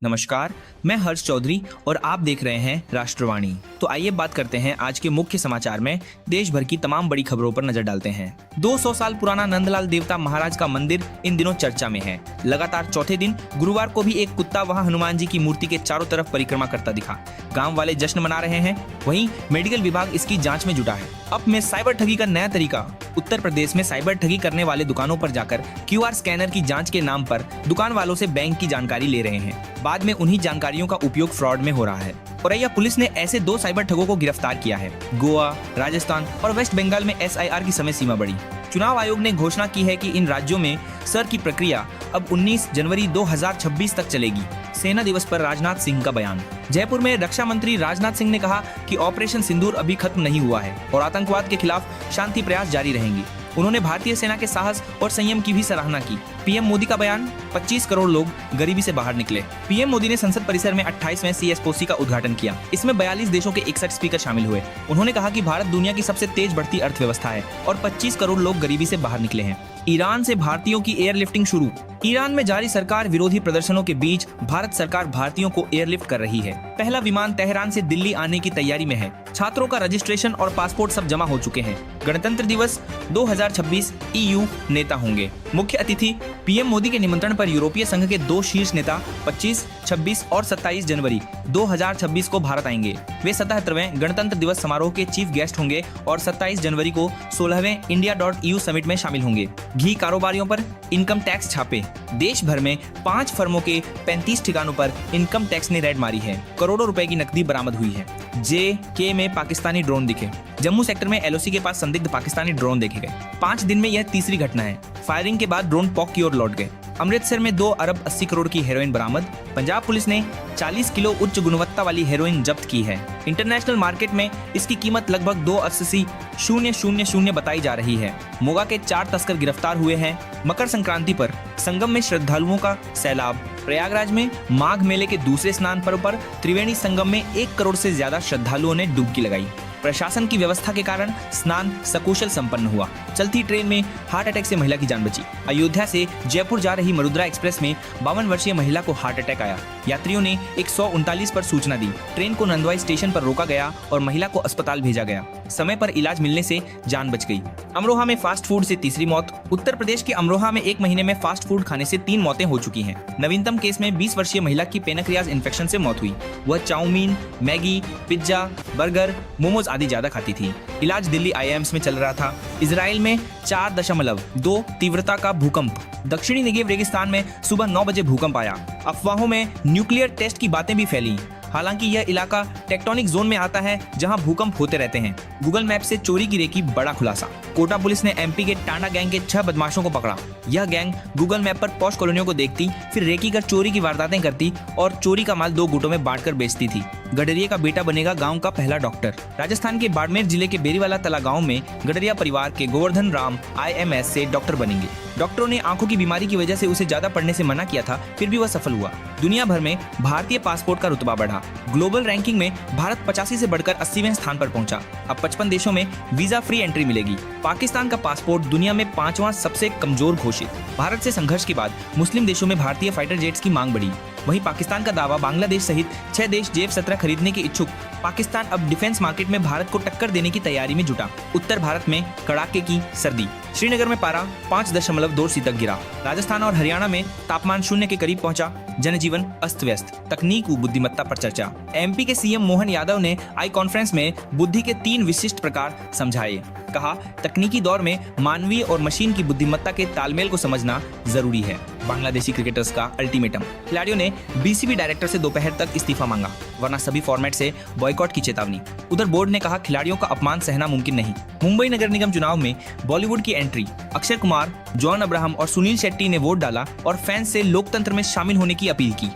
नमस्कार, मैं हर्ष चौधरी और आप देख रहे हैं राष्ट्रवाणी। तो आइए बात करते हैं आज के मुख्य समाचार में। देश भर की तमाम बड़ी खबरों पर नजर डालते हैं। 200 साल पुराना नंदलाल देवता महाराज का मंदिर इन दिनों चर्चा में है। लगातार चौथे दिन गुरुवार को भी एक कुत्ता वहां हनुमान जी की मूर्ति के चारों तरफ परिक्रमा करता दिखा। गांव वाले जश्न मना रहे हैं, वहीं मेडिकल विभाग इसकी जांच में जुटा है। अब में साइबर ठगी का नया तरीका। उत्तर प्रदेश में साइबर ठगी करने वाले दुकानों पर जाकर क्यूआर स्कैनर की जांच के नाम पर दुकान वालों से बैंक की जानकारी ले रहे हैं। बाद में उन्हीं जानकारियों का उपयोग फ्रॉड में हो रहा है। औरैया पुलिस ने ऐसे 2 साइबर ठगों को गिरफ्तार किया है। गोवा, राजस्थान और वेस्ट बंगाल में एसआईआर की समय सीमा बढ़ी। चुनाव आयोग ने घोषणा की है कि इन राज्यों में सर की प्रक्रिया अब 19 जनवरी 2026 तक चलेगी। सेना दिवस पर राजनाथ सिंह का बयान। जयपुर में रक्षा मंत्री राजनाथ सिंह ने कहा कि ऑपरेशन सिंदूर अभी खत्म नहीं हुआ है और आतंकवाद के खिलाफ शांति प्रयास जारी रहेंगे। उन्होंने भारतीय सेना के साहस और संयम की भी सराहना की। पीएम मोदी का बयान। 25 करोड़ लोग गरीबी से बाहर निकले। पीएम मोदी ने संसद परिसर में 28वें सीएसओसी का उद्घाटन किया। इसमें 42 देशों के 61 स्पीकर शामिल हुए। उन्होंने कहा कि भारत दुनिया की सबसे तेज बढ़ती अर्थव्यवस्था है और 25 करोड़ लोग गरीबी से बाहर निकले हैं। ईरान से भारतीयों की एयरलिफ्टिंग शुरू। ईरान में जारी सरकार विरोधी प्रदर्शनों के बीच भारत सरकार भारतीयों को एयरलिफ्ट कर रही है। पहला विमान तेहरान से दिल्ली आने की तैयारी में है। छात्रों का रजिस्ट्रेशन और पासपोर्ट सब जमा हो चुके हैं। गणतंत्र दिवस 2026 ईयू नेता होंगे। मुख्य अतिथि। पीएम मोदी के निमंत्रण पर यूरोपीय संघ के 2 शीर्ष नेता 25, 26 और 27 जनवरी 2026 को भारत आएंगे। वे 77वें गणतंत्र दिवस समारोह के चीफ गेस्ट होंगे और 27 जनवरी को 16वें India.eu समिट में शामिल होंगे। घी कारोबारियों पर इनकम टैक्स छापे। देश भर में 5 फर्मों के 35 ठिकानों पर इनकम टैक्स ने रेड मारी है। करोड़ों रुपए की नकदी बरामद हुई है। JK में पाकिस्तानी ड्रोन दिखे। जम्मू सेक्टर में LOC के पास संदिग्ध पाकिस्तानी ड्रोन देखे गए। 5 दिन में यह तीसरी घटना है। फायरिंग के बाद ड्रोन पॉक की ओर लौट गए। अमृतसर में 2 अरब 80 करोड़ की हेरोइन बरामद। पंजाब पुलिस ने 40 किलो उच्च गुणवत्ता वाली हेरोइन जब्त की है। इंटरनेशनल मार्केट में इसकी कीमत लगभग 2.80,000 बताई जा रही है। मोगा के 4 तस्कर गिरफ्तार हुए हैं। मकर संक्रांति पर संगम में श्रद्धालुओं का सैलाब। प्रयागराज में माघ मेले के दूसरे स्नान पर्व पर त्रिवेणी संगम में 1 करोड़ से ज्यादा श्रद्धालुओं ने डुबकी लगाई। प्रशासन की व्यवस्था के कारण स्नान सकुशल संपन्न हुआ। चलती ट्रेन में हार्ट अटैक से महिला की जान बची। अयोध्या से जयपुर जा रही मरुद्रा एक्सप्रेस में 52 वर्षीय महिला को हार्ट अटैक आया। यात्रियों ने 139 पर सूचना दी। ट्रेन को नंदवाई स्टेशन पर रोका गया और महिला को अस्पताल भेजा गया। समय पर इलाज मिलने से जान बच गई। अमरोहा में फास्ट फूड से तीसरी मौत। उत्तर प्रदेश के अमरोहा में 1 महीने में फास्ट फूड खाने से 3 मौतें हो चुकी हैं। नवीनतम केस में 20 वर्षीय महिला की पेनक्रियाज इन्फेक्शन से मौत हुई। वह chowmein, Maggi, pizza, burger, momos आदि ज्यादा खाती थी। इलाज दिल्ली IIMS में चल रहा था। इजराइल में 4.2 तीव्रता का भूकंप। दक्षिणी नेगेव रेगिस्तान में सुबह 9 बजे भूकंप आया। अफवाहों में न्यूक्लियर टेस्ट की बातें भी फैली। हालांकि यह इलाका टेक्टोनिक जोन में आता है जहां भूकंप होते रहते हैं। गूगल मैप से चोरी की रेकी बड़ा खुलासा। कोटा पुलिस ने MP के टांडा गैंग के 6 बदमाशों को पकड़ा। यह गैंग गूगल मैप पर पॉश कॉलोनियों को देखती, फिर रेकी कर चोरी की वारदातें करती और चोरी का माल 2 गुटों में बांटकर बेचती थी। गडरिया का बेटा बनेगा गांव का पहला डॉक्टर। राजस्थान के बाड़मेर जिले के बेरीवाला तला गांव में गडरिया परिवार के गोवर्धन राम IMS से डॉक्टर बनेंगे। डॉक्टरों ने आंखों की बीमारी की वजह से उसे ज्यादा पढ़ने से मना किया था, फिर भी वह सफल हुआ। दुनिया भर में भारतीय पासपोर्ट का रुतबा बढ़ा। ग्लोबल रैंकिंग में भारत 85 से बढ़कर 80वें स्थान पर पहुंचा। अब 55 देशों में वीजा फ्री एंट्री मिलेगी। पाकिस्तान का पासपोर्ट दुनिया में 5वां सबसे कमजोर घोषित। भारत से संघर्ष के बाद मुस्लिम देशों में भारतीय फाइटर जेट्स की मांग बढ़ी। वहीं पाकिस्तान का दावा, बांग्लादेश सहित 6 देश J-17 खरीदने के इच्छुक। पाकिस्तान अब डिफेंस मार्केट में भारत को टक्कर देने की तैयारी में जुटा। उत्तर भारत में कड़ाके की सर्दी। श्रीनगर में पारा 5.2 तक गिरा। राजस्थान और हरियाणा में तापमान 0 के करीब पहुंचा। जनजीवन अस्त व्यस्त। तकनीक व बुद्धिमत्ता पर चर्चा। MP के CM मोहन यादव ने आई कॉन्फ्रेंस में बुद्धि के 3 विशिष्ट प्रकार समझाए। कहा, तकनीकी दौर में मानवीय और मशीन की बुद्धिमत्ता के तालमेल को समझना जरूरी है। बांग्लादेशी क्रिकेटर्स का अल्टीमेटम। खिलाड़ियों ने BCB डायरेक्टर से दोपहर तक इस्तीफा मांगा, वरना सभी फॉर्मेट से बॉयकॉट की चेतावनी। उधर बोर्ड ने कहा, खिलाड़ियों का अपमान सहना मुमकिन नहीं। मुंबई नगर निगम चुनाव में बॉलीवुड की entry. Akshay Kumar, John Abraham और सुनील शेट्टी ने वोट डाला और फैंस से लोकतंत्र में शामिल होने की अपील की।